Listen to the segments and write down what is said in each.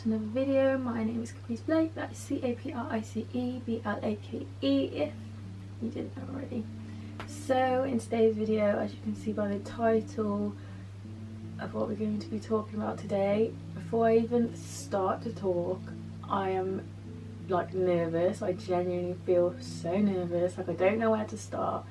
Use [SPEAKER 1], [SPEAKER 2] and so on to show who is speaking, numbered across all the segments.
[SPEAKER 1] to another video. My name is Caprice Blake, that is C-A-P-R-I-C-E-B-L-A-K-E if you didn't know already. So in today's video, as you can see by the title of what we're going to be talking about today, before I even start to talk, I am like nervous. I genuinely feel so nervous, like I don't know where to start.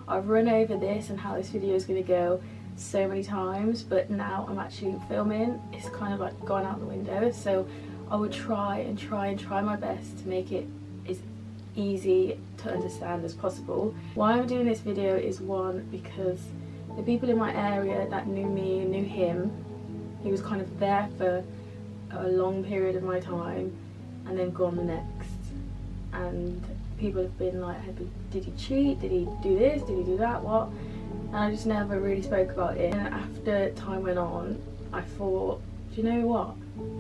[SPEAKER 1] I've run over this and how this video is going to go so many times, but now I'm actually filming. It's kind of like gone out the window, so I would try my best to make it as easy to understand as possible. Why I'm doing this video is, one, because the people in my area that knew me and knew him, he was kind of there for a long period of my time and then gone the next, and people have been like, did he cheat, did he do this, did he do that, what? And I just never really spoke about it. And after time went on, I thought, do you know what,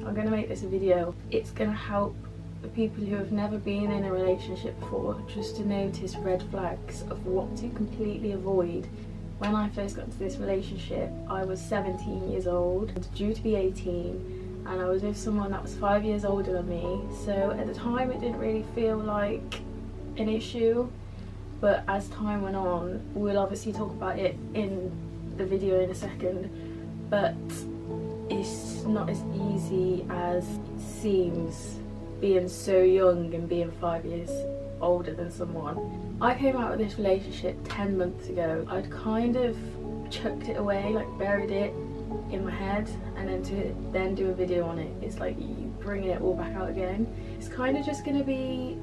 [SPEAKER 1] I'm going to make this a video. It's going to help the people who have never been in a relationship before just to notice red flags of what to completely avoid. When I first got into this relationship, I was 17 years old, due to be 18, and I was with someone that was 5 years older than me. So at the time it didn't really feel like an issue, but as time went on, we'll obviously talk about it in the video in a second, but it's not as easy as it seems being so young and being 5 years older than someone. I came out of this relationship 10 months ago. I'd kind of chucked it away, like buried it in my head, and then to then do a video on it, it's like you bringing it all back out again. It's kind of just going to be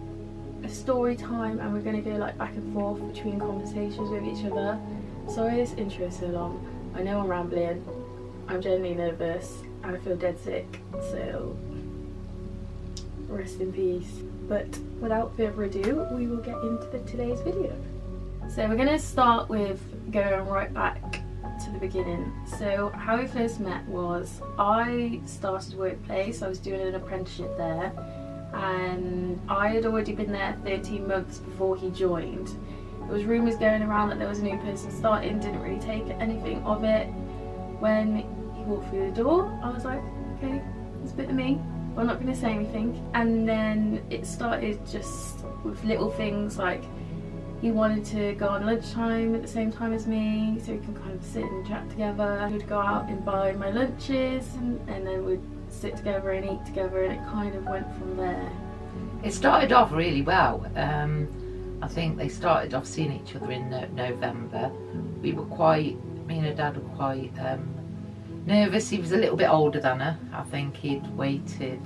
[SPEAKER 1] a story time, and we're going to go like back and forth between conversations with each other. Sorry this intro is so long. I know I'm rambling. I'm genuinely nervous and I feel dead sick, so rest in peace. But without further ado, we will get into today's video. So we're going to start with going right back to the beginning. So how we first met was, I started workplace. I was doing an apprenticeship there, and I had already been there 13 months before he joined. There was rumours going around that there was a new person starting, didn't really take anything of it. When he walked through the door, I was like, okay, it's a bit of me, but I'm not going to say anything. And then it started just with little things, like he wanted to go on lunchtime at the same time as me, so we can kind of sit and chat together. We'd go out and buy my lunches, and then we'd sit together and eat together, and it kind of went from there.
[SPEAKER 2] It started off really well. I think they started off seeing each other in November. Me and her dad were quite nervous. He was a little bit older than her. I think he'd waited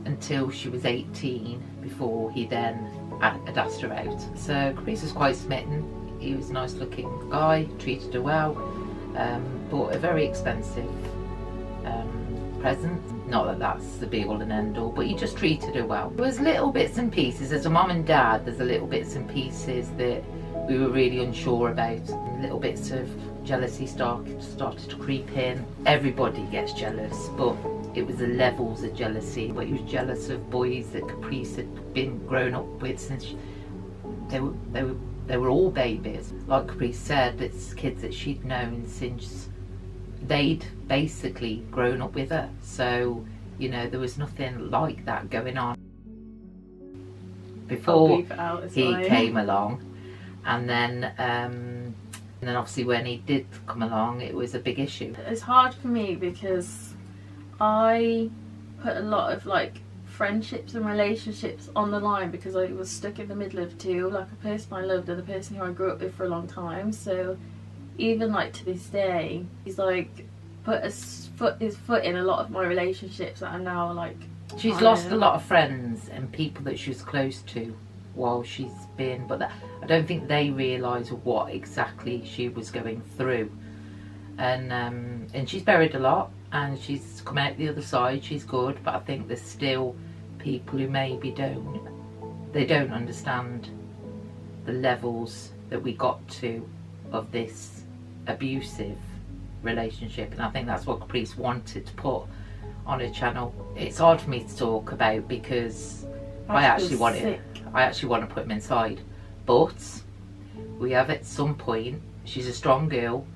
[SPEAKER 2] until she was 18 before he then had asked her out. So Caprice was quite smitten. He was a nice looking guy, treated her well, bought a very expensive present. Not that that's the be all and end all, but he just treated her well. There was little bits and pieces. As a mum and dad, there's a little bits and pieces that we were really unsure about. Little bits of jealousy started to creep in. Everybody gets jealous, but it was the levels of jealousy. But he was jealous of boys that Caprice had been grown up with since they were all babies. Like Caprice said, it's kids that she'd known since they'd basically grown up with her. So, you know, there was nothing like that going on before he came along. And then obviously when he did come along, it was a big issue.
[SPEAKER 1] It's hard for me because I put a lot of like friendships and relationships on the line, because I was stuck in the middle of two, like a person I loved and the person who I grew up with for a long time. So even like to this day, he's like put his foot in a lot of my relationships that are now like...
[SPEAKER 2] She's lost a lot of friends and people that she was close to while she's been, but I don't think they realise what exactly she was going through. And she's buried a lot, and she's come out the other side. She's good, but I think there's still people who maybe don't understand the levels that we got to of this abusive relationship. And I think that's what Caprice wanted to put on her channel. It's hard for me to talk about because I actually want to put him inside, but we have at some point. She's a strong girl,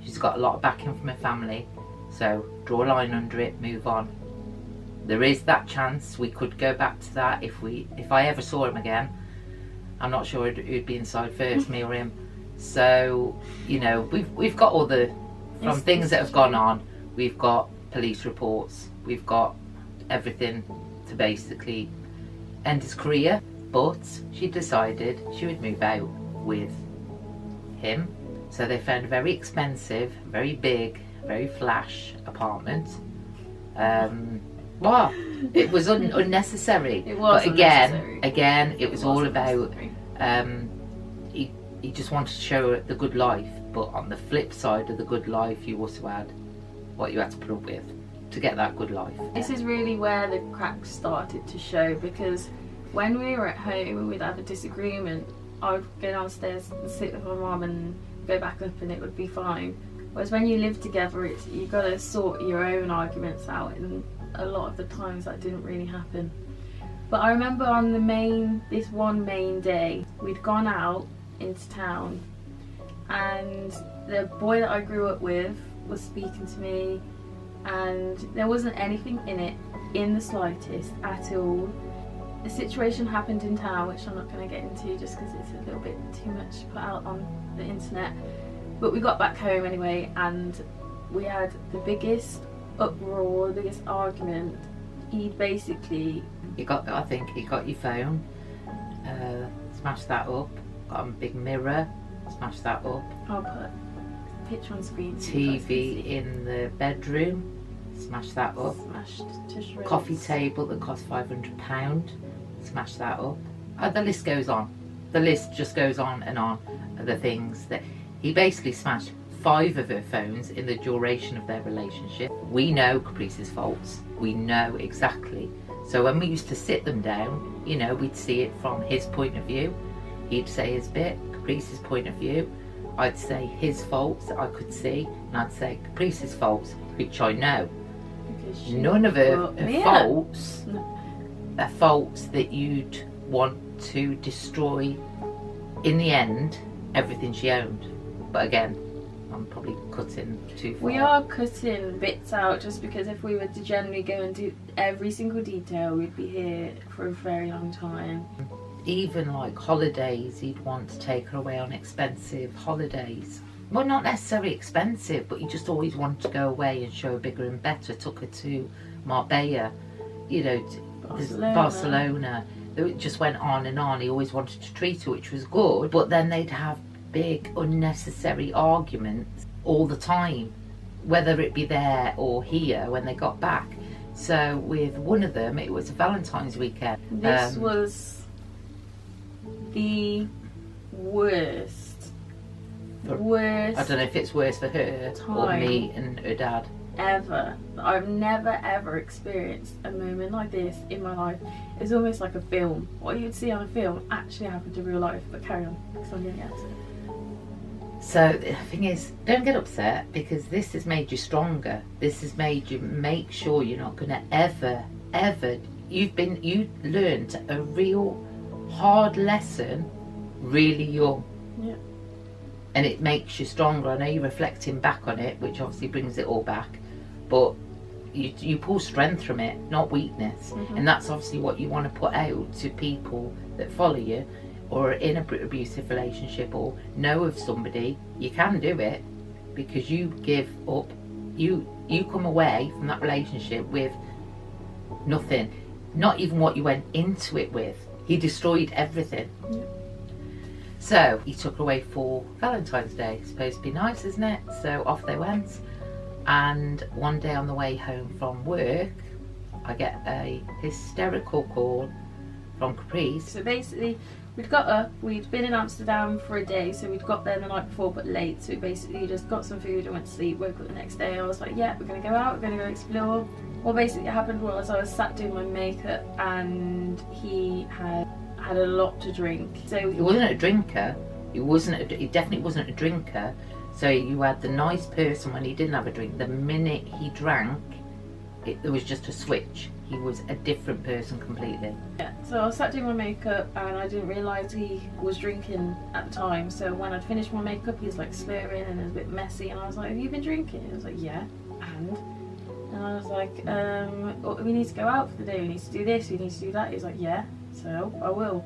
[SPEAKER 2] she's got a lot of backing from her family, so draw a line under it, move on. there is that chance we could go back to that if I ever saw him again. I'm not sure who'd be inside first, me or him. So, you know, we've got all the, from things that have gone on, we've got police reports, we've got everything to basically end his career. But she decided she would move out with him. So they found a very expensive, very big, very flash apartment. Well, it was unnecessary.
[SPEAKER 1] It was
[SPEAKER 2] but again, it was all about he just wanted to show her the good life. But on the flip side of the good life, you also had what you had to put up with to get that good life.
[SPEAKER 1] This is really where the cracks started to show, because when we were at home and we'd have a disagreement, I would go downstairs and sit with my mum and go back up and it would be fine. Whereas when you live together, you've got to sort your own arguments out, and a lot of the times that didn't really happen. But I remember on this one main day, we'd gone out into town and the boy that I grew up with was speaking to me, and there wasn't anything in it in the slightest at all. The situation happened in town, which I'm not going to get into just because it's a little bit too much to put out on the internet. But we got back home anyway, and we had the biggest uproar, the biggest argument. He basically...
[SPEAKER 2] I think he got your phone, smashed that up, got a big mirror, smashed that up.
[SPEAKER 1] I'll put a picture on screen.
[SPEAKER 2] TV in the bedroom, smashed that up.
[SPEAKER 1] Smashed to shreds.
[SPEAKER 2] Coffee table that cost £500, smashed that up. The list goes on. The list just goes on and on of the things that he basically smashed 5 of her phones in the duration of their relationship. We know Caprice's faults. We know exactly. So when we used to sit them down, you know, we'd see it from his point of view. He'd say his bit, Caprice's point of view. I'd say his faults that I could see, and I'd say Caprice's faults, which I know. None of her faults are faults that you'd want to destroy, in the end, everything she owned. But again, I'm probably cutting too far.
[SPEAKER 1] We are cutting bits out just because if we were to generally go and do every single detail, we'd be here for a very long time.
[SPEAKER 2] Even like holidays, he'd want to take her away on expensive holidays. Well, not necessarily expensive, but he just always wanted to go away and show her bigger and better. Took her to Marbella, you know, Barcelona. It just went on and on. He always wanted to treat her, which was good. But then they'd have big, unnecessary arguments all the time, whether it be there or here when they got back. So with one of them, it was a Valentine's weekend.
[SPEAKER 1] This was the worst.
[SPEAKER 2] I don't know if it's worse for her or me and her dad.
[SPEAKER 1] Ever. I've never ever experienced a moment like this in my life. It's almost like a film. What you'd see on a film actually happened in real life. But carry on, because I'm going to get to it.
[SPEAKER 2] So the thing is, don't get upset, because this has made you stronger. This has made you make sure you're not going to ever, you learned a real hard lesson really young.
[SPEAKER 1] Yeah.
[SPEAKER 2] And it makes you stronger. I know you're reflecting back on it, which obviously brings it all back, but you pull strength from it, not weakness. Mm-hmm. And that's obviously what you want to put out to people that follow you, or are in an abusive relationship, or know of somebody. You can do it, because you give up, you come away from that relationship with nothing, not even what you went into it with. He destroyed everything. Yeah. So he took her away for Valentine's Day. It's supposed to be nice, isn't it? So off they went. And one day on the way home from work, I get a hysterical call from Caprice.
[SPEAKER 1] So basically, we'd got up, we'd been in Amsterdam for a day, so we'd got there the night before but late. So basically just got some food and went to sleep, woke up the next day. I was like, yeah, we're going to go out, we're going to go explore. What basically happened was I was sat doing my makeup and he had a lot to drink. So
[SPEAKER 2] he wasn't a drinker. He definitely wasn't a drinker. So you had the nice person when he didn't have a drink. The minute he drank, there was just a switch. He was a different person completely.
[SPEAKER 1] Yeah. So I was sat doing my makeup and I didn't realise he was drinking at the time. So when I'd finished my makeup, he was like slurring and it was a bit messy. And I was like, "Have you been drinking?" He was like, "Yeah." And I was like, we need to go out for the day, we need to do this, we need to do that. He's like, yeah, so I will.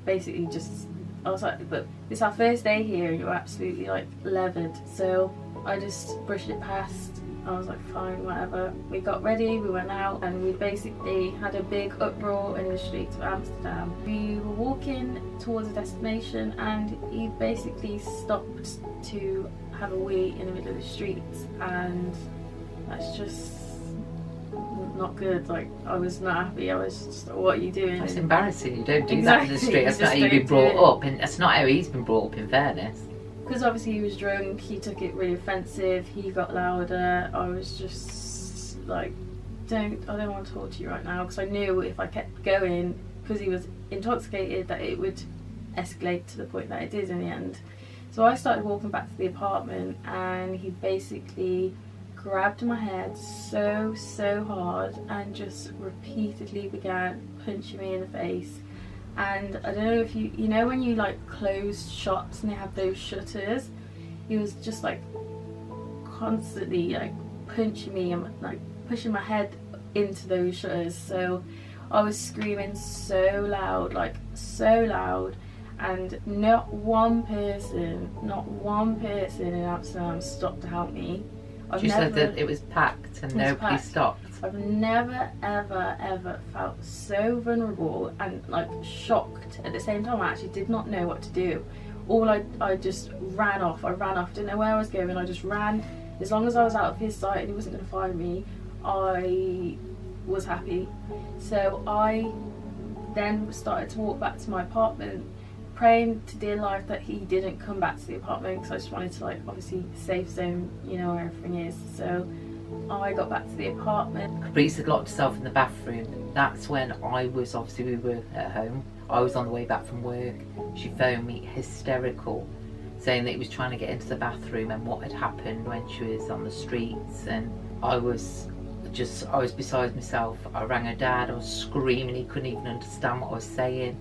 [SPEAKER 1] Basically I was like, but it's our first day here and you're absolutely like leathered. So I just brushed it past. I was like, fine, whatever. We got ready, we went out, and we basically had a big uproar in the streets of Amsterdam. We were walking towards a destination and he basically stopped to have a wee in the middle of the streets, and that's just not good. Like, I was not happy. I was just like, what are you doing?
[SPEAKER 2] It's embarrassing. You don't do
[SPEAKER 1] Exactly.
[SPEAKER 2] that in the street. That's not how you've been brought up, and that's not how he's been brought up, in fairness.
[SPEAKER 1] Because obviously he was drunk, he took it really offensive, he got louder. I was just like, I don't want to talk to you right now, because I knew if I kept going, because he was intoxicated, that it would escalate to the point that it did in the end. So I started walking back to the apartment, and he basically grabbed my head so hard and just repeatedly began punching me in the face. And I don't know if you know when you like close shops and they have those shutters, he was just like constantly like punching me and like pushing my head into those shutters. So I was screaming so loud, and not one person in Amsterdam stopped to help me.
[SPEAKER 2] You said that it was packed and nobody stopped.
[SPEAKER 1] I've never ever felt so vulnerable and like shocked at the same time. I actually did not know what to do. I just ran off. Didn't know where I was going. I just ran. As long as I was out of his sight and he wasn't going to find me, I was happy. So I then started to walk back to my apartment, praying to dear life that he didn't come back to the apartment, because I just wanted to, like, obviously safe zone, you know, where everything is. So I got back to the apartment.
[SPEAKER 2] Caprice had locked herself in the bathroom. That's when we were at home. I was on the way back from work. She phoned me hysterical, saying that he was trying to get into the bathroom and what had happened when she was on the streets. And I was beside myself. I rang her dad. I was screaming. He couldn't even understand what I was saying.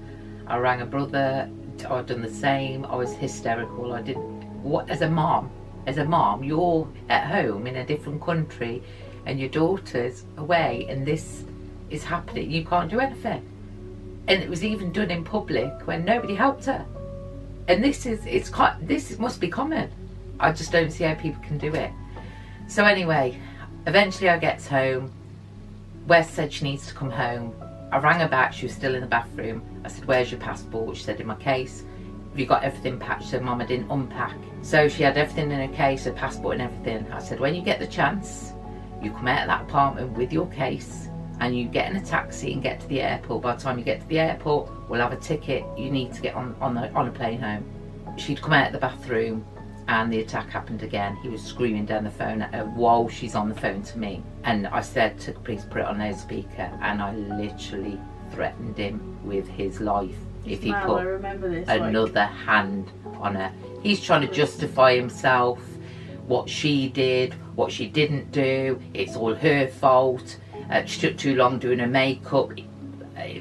[SPEAKER 2] I rang her brother. I'd done the same. I was hysterical. As a mom, you're at home in a different country and your daughter's away and this is happening. You can't do anything. And it was even done in public when nobody helped her. And this must be common. I just don't see how people can do it. So anyway, eventually I gets home. Wes said she needs to come home. I rang her back, she was still in the bathroom. I said, where's your passport? She said, in my case. Have you got everything packed? She said, Mum, I didn't unpack. So she had everything in her case, her passport and everything. I said, when you get the chance, you come out of that apartment with your case and you get in a taxi and get to the airport. By the time you get to the airport, we'll have a ticket. You need to get on a plane home. She'd come out of the bathroom and the attack happened again. He was screaming down the phone at her while she's on the phone to me. And I said to Caprice, put it on loudspeaker, and I literally threatened him with his life if he put another hand on her. He's trying to justify himself, what she did, what she didn't do. It's all her fault. She took too long doing her makeup.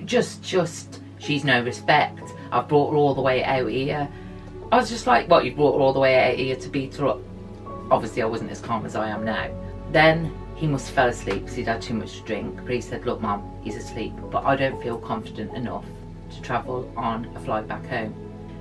[SPEAKER 2] Just, she's no respect. I've brought her all the way out here. I was just like, what, you brought her all the way out here to beat her up? Obviously I wasn't as calm as I am now. Then he must have fell asleep because he'd had too much to drink. But he said, look Mum, he's asleep, but I don't feel confident enough to travel on a flight back home.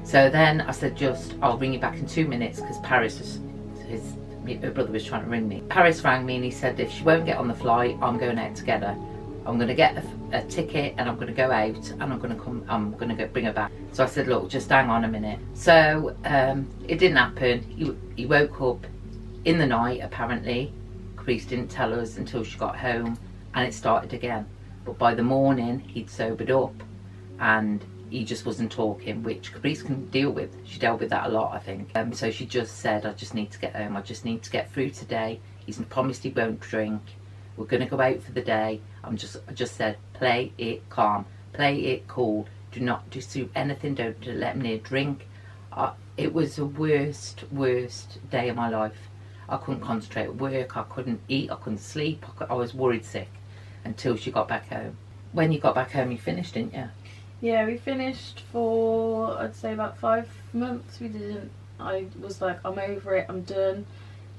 [SPEAKER 2] So then I said, I'll ring you back in 2 minutes, because Paris, her brother was trying to ring me. Paris rang me and he said, if she won't get on the flight, I'm going out to get her. I'm going to get a ticket and I'm going to go out and I'm going to bring her back. So I said, look, just hang on a minute. So it didn't happen. He woke up in the night, apparently. Caprice didn't tell us until she got home, and it started again. But by the morning, he'd sobered up and he just wasn't talking, which Caprice can deal with. She dealt with that a lot, I think. So she just said, I just need to get home. I just need to get through today. He's promised he won't drink. We're going to go out for the day. I just said, play it calm, play it cool. Do not do anything. Don't let him near drink. It was the worst day of my life. I couldn't concentrate at work. I couldn't eat. I couldn't sleep. I was worried sick until she got back home. When you got back home, you finished, didn't you?
[SPEAKER 1] Yeah, we finished for, I'd say, about 5 months. I was like, I'm over it, I'm done.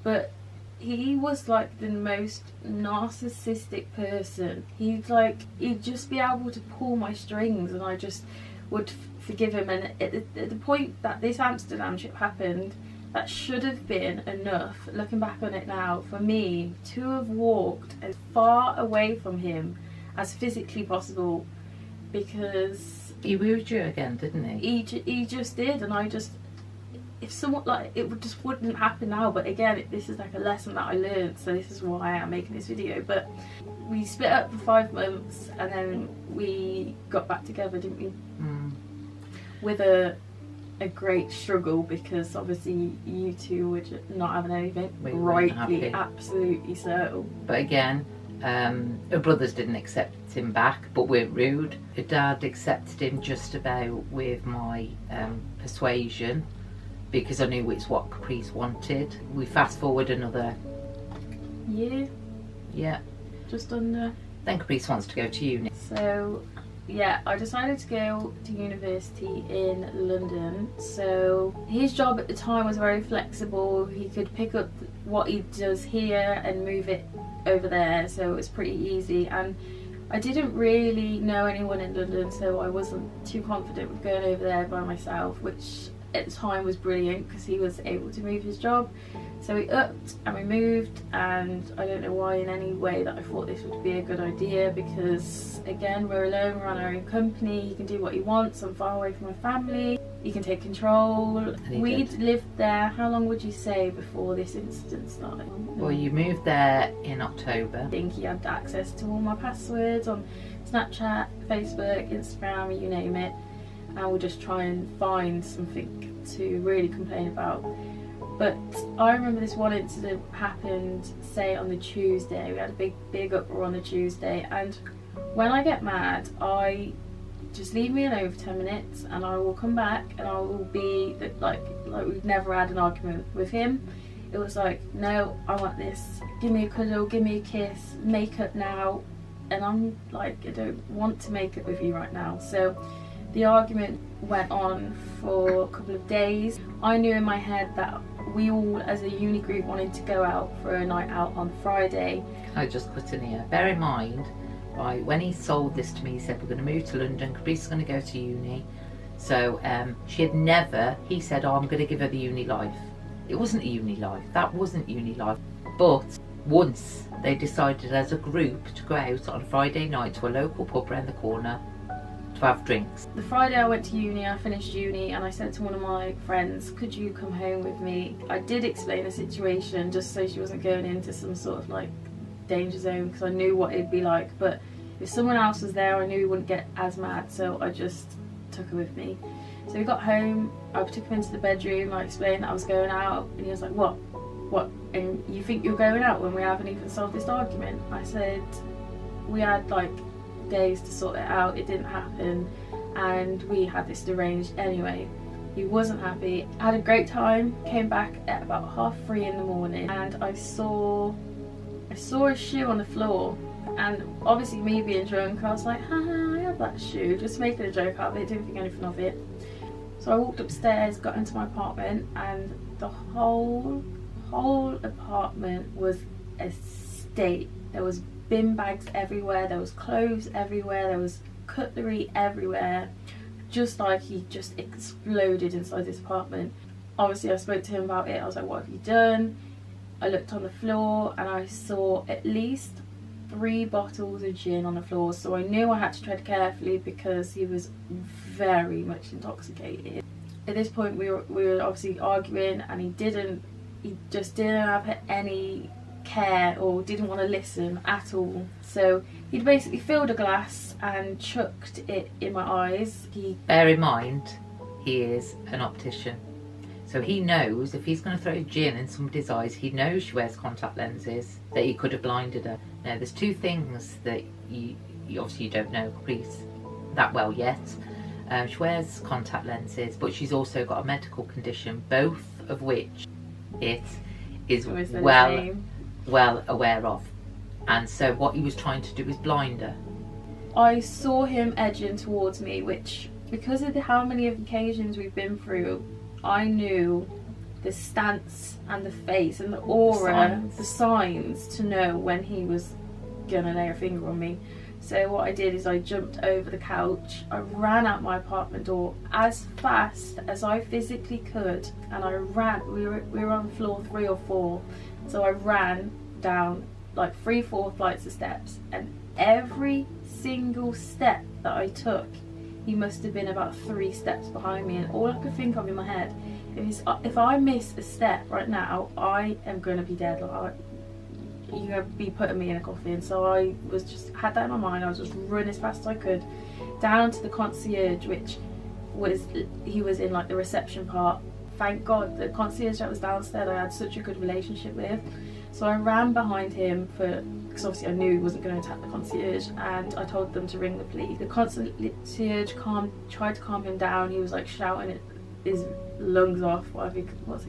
[SPEAKER 1] But he was like the most narcissistic person. He'd just be able to pull my strings, and I just would forgive him. And at the point that this Amsterdam trip happened, that should have been enough, looking back on it now, for me to have walked as far away from him as physically possible, because
[SPEAKER 2] he wooed you again, didn't he?
[SPEAKER 1] He just did. And I just, if someone, like, it would just wouldn't happen now. But again, this is like a lesson that I learned, so this is why I'm making this video. But we split up for 5 months, and then we got back together, didn't we? With a great struggle, because obviously you two were just not having anything.
[SPEAKER 2] We
[SPEAKER 1] rightly, absolutely so.
[SPEAKER 2] But again, her brothers didn't accept him back, but weren't rude. Her dad accepted him just about with my persuasion, because I knew it's what Caprice wanted. We fast forward another
[SPEAKER 1] year.
[SPEAKER 2] Yeah.
[SPEAKER 1] Just under.
[SPEAKER 2] Then Caprice wants to go to uni.
[SPEAKER 1] So yeah, I decided to go to university in London. So his job at the time was very flexible. He could pick up what he does here and move it over there, so it was pretty easy. And I didn't really know anyone in London, so I wasn't too confident with going over there by myself, which at the time was brilliant because he was able to move his job. So we upped and we moved, and I don't know why in any way that I thought this would be a good idea, because again, we're alone, we're on our own company, he can do what he wants, I'm far away from my family, he can take control. We'd lived there, how long would you say before this incident started?
[SPEAKER 2] Well, you moved there in October.
[SPEAKER 1] I think he had access to all my passwords on Snapchat, Facebook, Instagram, you name it, and we'll just try and find something to really complain about. But I remember this one incident happened, say, on the Tuesday. We had a big uproar on the Tuesday, and when I get mad, I just leave me alone for 10 minutes, and I will come back, and I will be like we've never had an argument with him. It was like, no, I want this. Give me a cuddle, give me a kiss, make up now. And I'm like, I don't want to make up with you right now. So the argument went on for a couple of days. I knew in my head that we all as a uni group wanted to go out for a night out on Friday.
[SPEAKER 2] I just cut in here. Bear in mind, right, when he sold this to me, he said we're going to move to London, Caprice is going to go to uni. So she had never, he said, oh, I'm going to give her the uni life. It wasn't a uni life, that wasn't uni life. But once they decided as a group to go out on a Friday night to a local pub around the corner to have drinks.
[SPEAKER 1] The Friday I went to uni, I finished uni, and I said to one of my friends, could you come home with me? I did explain the situation just so she wasn't going into some sort of like danger zone, because I knew what it'd be like. But if someone else was there, I knew he wouldn't get as mad, so I just took her with me. So we got home, I took him into the bedroom, I explained that I was going out, and he was like, what? And you think you're going out when we haven't even solved this argument? I said, we had like days to sort it out, it didn't happen, and we had this arranged anyway. He wasn't happy. I had a great time, came back at about 3:30 in the morning, and I saw a shoe on the floor, and obviously me being drunk, I was like, haha, I have that shoe, just making a joke out of it, didn't think anything of it. So I walked upstairs, got into my apartment, and the whole apartment was a state. There was bin bags everywhere, there was clothes everywhere, there was cutlery everywhere, just like he just exploded inside this apartment. Obviously I spoke to him about it. I was like, what have you done? I looked on the floor and I saw at least 3 bottles of gin on the floor, so I knew I had to tread carefully because he was very much intoxicated. At this point we were obviously arguing, and he just didn't have any care or didn't want to listen at all. So he'd basically filled a glass and chucked it in my eyes.
[SPEAKER 2] Bear in mind, he is an optician, so he knows if he's going to throw gin in somebody's eyes, he knows she wears contact lenses, that he could have blinded her. Now there's 2 things that you obviously don't know Caprice that well yet. She wears contact lenses, but she's also got a medical condition, both of which it is well aware of. And so what he was trying to do is blind her.
[SPEAKER 1] I saw him edging towards me, which, because of how many occasions we've been through, I knew the stance and the face and the aura, the signs to know when he was gonna lay a finger on me. So what I did is I jumped over the couch, I ran out my apartment door as fast as I physically could, and I ran. We were on floor 3 or 4, so I ran down like 3-4 flights of steps, and every single step that I took, he must have been about 3 steps behind me. And all I could think of in my head is, if I miss a step right now, I am going to be dead. Like, you're going to be putting me in a coffin. So I was just, had that in my mind. I was just running as fast as I could down to the concierge, which was, he was in like the reception part. Thank God the concierge that was downstairs I had such a good relationship with. So I ran behind him because obviously I knew he wasn't going to attack the concierge, and I told them to ring the police. The concierge tried to calm him down. He was like shouting his lungs off, whatever it was.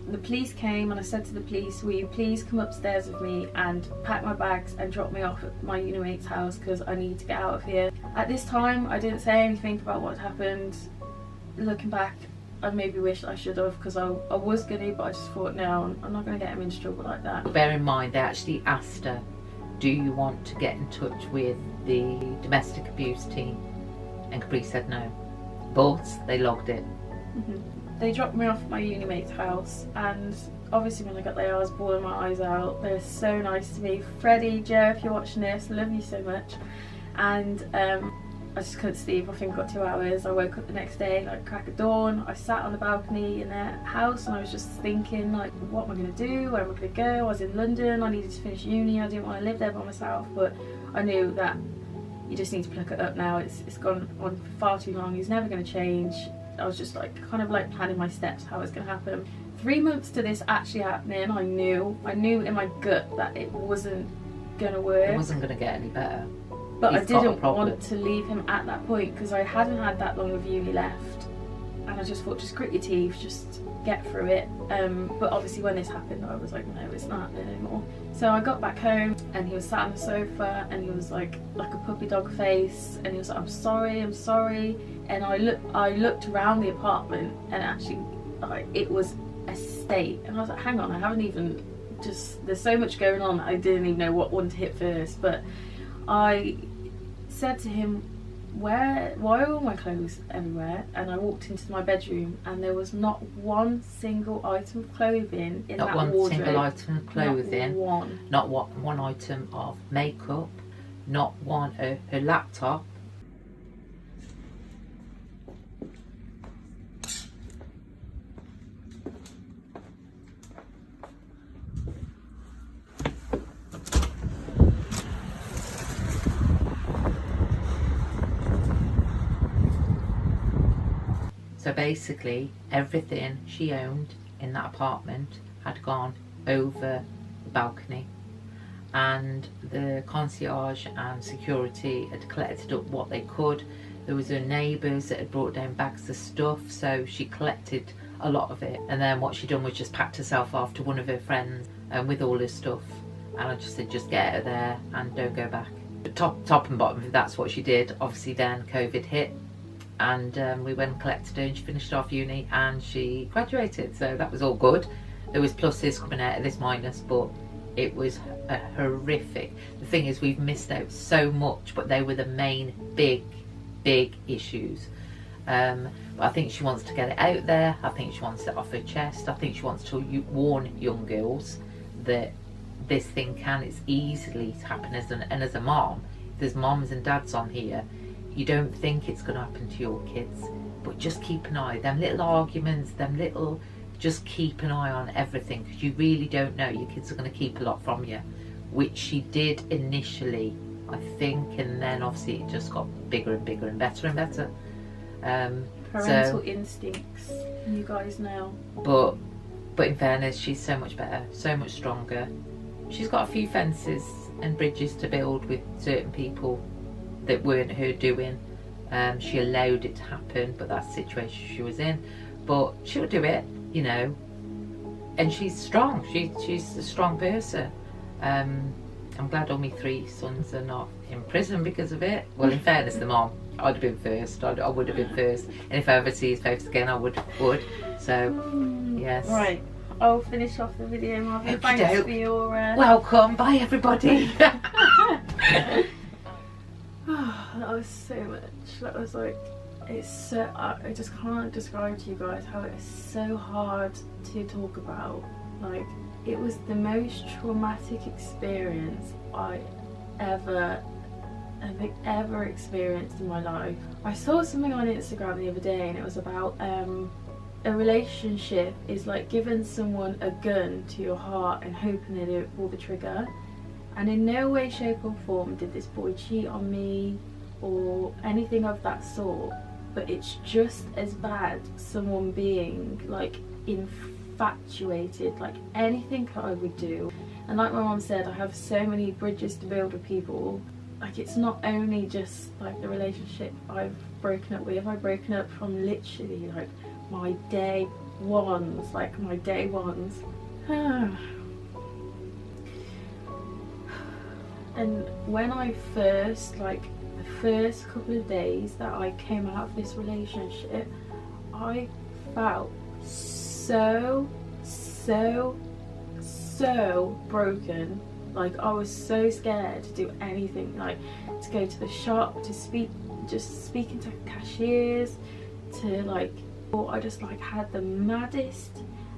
[SPEAKER 1] The police came, and I said to the police, will you please come upstairs with me and pack my bags and drop me off at my uni mate's house because I need to get out of here. At this time I didn't say anything about what happened. Looking back, I maybe wish I should have, because I was gonna, but I just thought, no, I'm not gonna get him into trouble like that.
[SPEAKER 2] Bear in mind, they actually asked her, do you want to get in touch with the domestic abuse team? And Caprice said no, but they logged it.
[SPEAKER 1] They dropped me off at my uni mate's house, and obviously when I got there I was bawling my eyes out. They were so nice to me. Freddie, Joe, if you're watching this, I love you so much. And I just couldn't sleep. I think I got 2 hours. I woke up the next day like crack of dawn. I sat on the balcony in their house and I was just thinking, like, what am I going to do? Where am I going to go? I was in London. I needed to finish uni. I didn't want to live there by myself, but I knew that you just need to pluck it up now. It's gone on for far too long. He's never going to change. I was just like kind of like planning my steps, how it's going to happen. 3 months to this actually happening, I knew in my gut that it wasn't going to work.
[SPEAKER 2] It wasn't going to get any better.
[SPEAKER 1] But I didn't want to leave him at that point because I hadn't had that long of uni left, and I just thought, just grit your teeth, just get through it. But obviously when this happened I was like, no, it's not happening anymore. So I got back home and he was sat on the sofa and he was like a puppy dog face, and he was like, I'm sorry. And I looked around the apartment, and actually it was a state, and I was like, hang on, I haven't even, there's so much going on that I didn't even know what one to hit first. But I said to him, why are all my clothes everywhere? And I walked into my bedroom and there was not one single item of clothing in that wardrobe. Not one single item of clothing. Not one item of makeup. Not one, her laptop. So basically everything she owned in that apartment had gone over the balcony, and the concierge and security had collected up what they could. There was her neighbours that had brought down bags of stuff, so she collected a lot of it. And then what she done was just packed herself off to one of her friends with all her stuff, and I just said, just get her there and don't go back. But top and bottom, that's what she did. Obviously then COVID hit, and we went and collected her, and she finished off uni and she graduated, so that was all good. There was pluses coming out of this minus, but it was a horrific. The thing is, we've missed out so much, but they were the main big issues. But I think she wants to get it out there. I think she wants it off her chest. I think she wants to warn young girls that this thing it's easily happen. And as a mom, there's moms and dads on here, you don't think it's going to happen to your kids, but just keep an eye. Them little arguments, just keep an eye on everything, because you really don't know. Your kids are going to keep a lot from you, which she did initially, I think, and then obviously it just got bigger and bigger and better and better. Parental instincts, you guys know.
[SPEAKER 2] But in fairness, she's so much better, so much stronger. She's got a few fences and bridges to build with certain people that weren't her doing. She allowed it to happen, but that's the situation she was in. But she'll do it, you know, and she's strong. She's a strong person. I'm glad all my 3 sons are not in prison because of it. Well, in fairness, the mom, I'd have been first. I would have been first. And if I ever see his face again, I would. So, yes.
[SPEAKER 1] Right. I'll finish off the video, Marvin. Thanks for your...
[SPEAKER 2] Welcome. Bye, everybody.
[SPEAKER 1] That was so much. That was like... It's so... I just can't describe to you guys how it's so hard to talk about. Like, it was the most traumatic experience I ever experienced in my life. I saw something on Instagram the other day, and it was about a relationship is like giving someone a gun to your heart and hoping they don't pull the trigger. And in no way, shape or form did this boy cheat on me or anything of that sort, but it's just as bad someone being like infatuated, like anything I would do. And like my mom said, I have so many bridges to build with people. Like, it's not only just like the relationship I've broken up with. I've broken up from literally like my day ones. And when I first, like the first couple of days that I came out of this relationship, I felt so broken. Like, I was so scared to do anything, like to go to the shop, to speaking to cashiers, to like, or I just like had the maddest.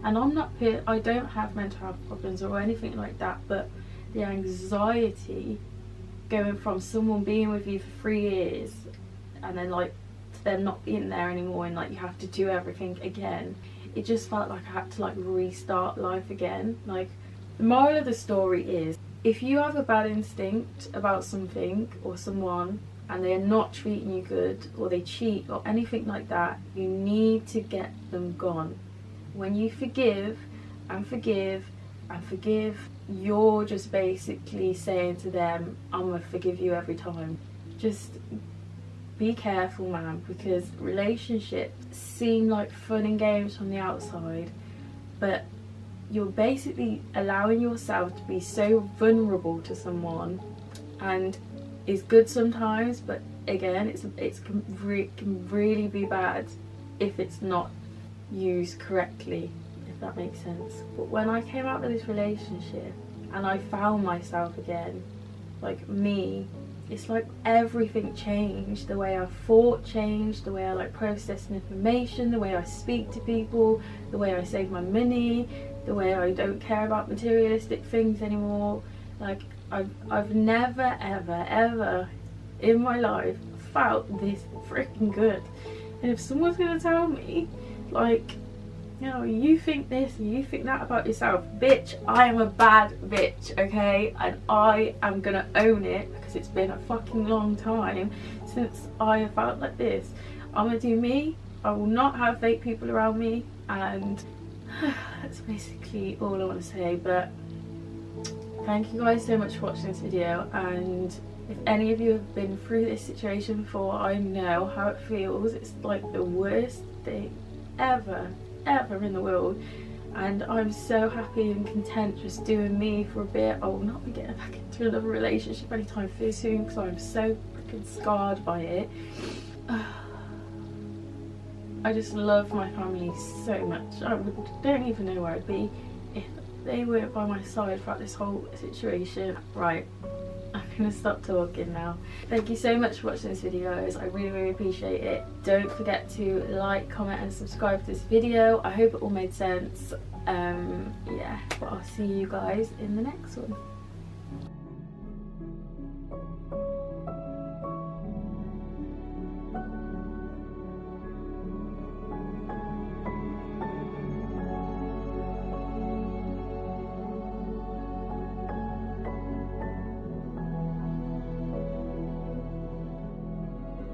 [SPEAKER 1] And I don't have mental health problems or anything like that, but the anxiety going from someone being with you for 3 years and then like to them not being there anymore, and like you have to do everything again, it just felt like I had to like restart life again. Like, the moral of the story is, if you have a bad instinct about something or someone and they're not treating you good, or they cheat or anything like that, you need to get them gone. When you forgive and forgive and forgive, you're just basically saying to them, I'm gonna forgive you every time. Just be careful, man, because relationships seem like fun and games from the outside, but you're basically allowing yourself to be so vulnerable to someone, and it's good sometimes, but again, it can really be bad if it's not used correctly, if that makes sense. But when I came out of this relationship and I found myself again, like me, it's like everything changed. The way I thought changed, the way I like processing information, the way I speak to people, the way I save my money, the way I don't care about materialistic things anymore. Like, I've never ever in my life felt this freaking good. And if someone's gonna tell me, like, you know, you think this and you think that about yourself, bitch, I am a bad bitch, okay? And I am gonna own it, because it's been a fucking long time since I have felt like this. I'm gonna do me. I will not have fake people around me, and that's basically all I want to say. But thank you guys so much for watching this video, and if any of you have been through this situation before, I know how it feels. It's like the worst thing ever in the world, and I'm so happy and content just doing me for a bit. I will not be getting back into another relationship anytime soon, because I'm so freaking scarred by it. I just love my family so much. I don't even know where I'd be if they weren't by my side throughout this whole situation. Right, I'm gonna stop talking now. Thank you so much for watching this video, guys. I really appreciate it. Don't forget to like, comment and subscribe to this video. I hope it all made sense. Yeah, but I'll see you guys in the next one.